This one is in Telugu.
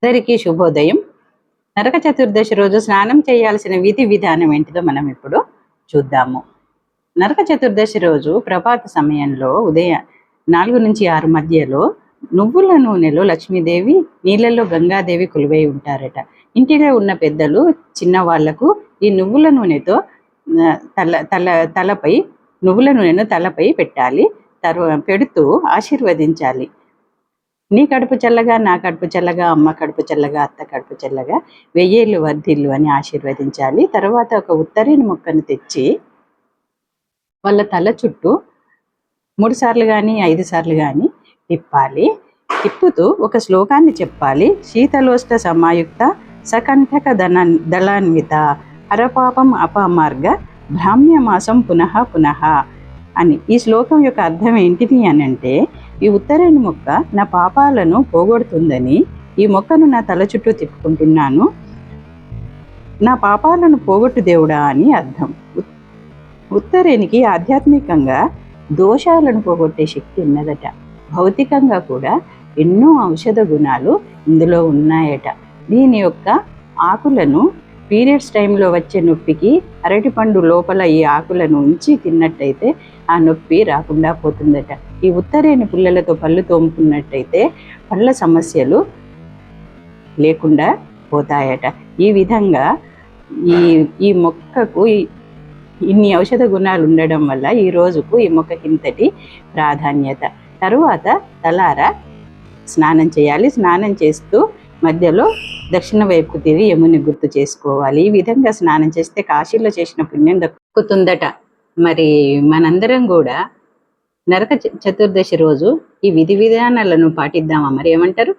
అందరికీ శుభోదయం. నరక చతుర్దశి రోజు స్నానం చేయాల్సిన విధి విధానం ఏంటిదో మనం ఇప్పుడు చూద్దాము. నరక చతుర్దశి రోజు ప్రభాత సమయంలో ఉదయం 4 నుంచి 6 మధ్యలో నువ్వుల నూనెలో లక్ష్మీదేవి, నీళ్ళల్లో గంగాదేవి కొలువై ఉంటారట. ఇంటిలో ఉన్న పెద్దలు చిన్నవాళ్లకు ఈ నువ్వుల నూనెతో తలపై నువ్వుల నూనెను తలపై పెట్టాలి. పెడుతూ ఆశీర్వదించాలి. నీ కడుపు చల్లగా, నా కడుపు చల్లగా, అమ్మ కడుపు చల్లగా, అత్త కడుపు చల్లగా, 1000 ఏళ్ళు వర్ధిల్లు అని ఆశీర్వదించాలి. తర్వాత ఒక ఉత్తరీని మొక్కను తెచ్చి వాళ్ళ తల చుట్టూ 3 సార్లు కానీ 5 సార్లు కానీ తిప్పాలి. తిప్పుతూ ఒక శ్లోకాన్ని చెప్పాలి. శీతలోష్ట సమాయుక్త సకంఠక దళాన్విత హరపాపం అపమార్గ బ్రాహ్మ్యమాసం పునః పునః అని. ఈ శ్లోకం యొక్క అర్థం ఏంటిది అని అంటే, ఈ ఉత్తరేణి మొక్క నా పాపాలను పోగొడుతుందని ఈ మొక్కను నా తల చుట్టూ తిప్పుకుంటున్నాను, నా పాపాలను పోగొట్టు దేవుడా అని అర్థం. ఉత్తరేణికి ఆధ్యాత్మికంగా దోషాలను పోగొట్టే శక్తి ఉన్నదట. భౌతికంగా కూడా ఎన్నో ఔషధ గుణాలు ఇందులో ఉన్నాయట. దీని యొక్క ఆకులను పీరియడ్స్ టైంలో వచ్చే నొప్పికి అరటిపండు లోపల ఈ ఆకులను ఉంచి తిన్నట్టయితే ఆ నొప్పి రాకుండా పోతుందట. ఈ ఉత్తరేణి పుల్లలతో పళ్ళు తోముకున్నట్టయితే పళ్ళ సమస్యలు లేకుండా పోతాయట. ఈ విధంగా ఈ మొక్కకు ఇన్ని ఔషధ గుణాలు ఉండడం వల్ల ఈ రోజుకు ఈ మొక్కకి ఇంతటి ప్రాధాన్యత. తరువాత తలారా స్నానం చేయాలి. స్నానం చేస్తూ మధ్యలో దక్షిణ వైపుకు తిరిగి యముని గుర్తు చేసుకోవాలి. ఈ విధంగా స్నానం చేస్తే కాశీలో చేసిన పుణ్యం దక్కుతుందట. మరి మనందరం కూడా నరక చతుర్దశి రోజు ఈ విధి విధానాలను పాటిద్దామా? మరి ఏమంటారు?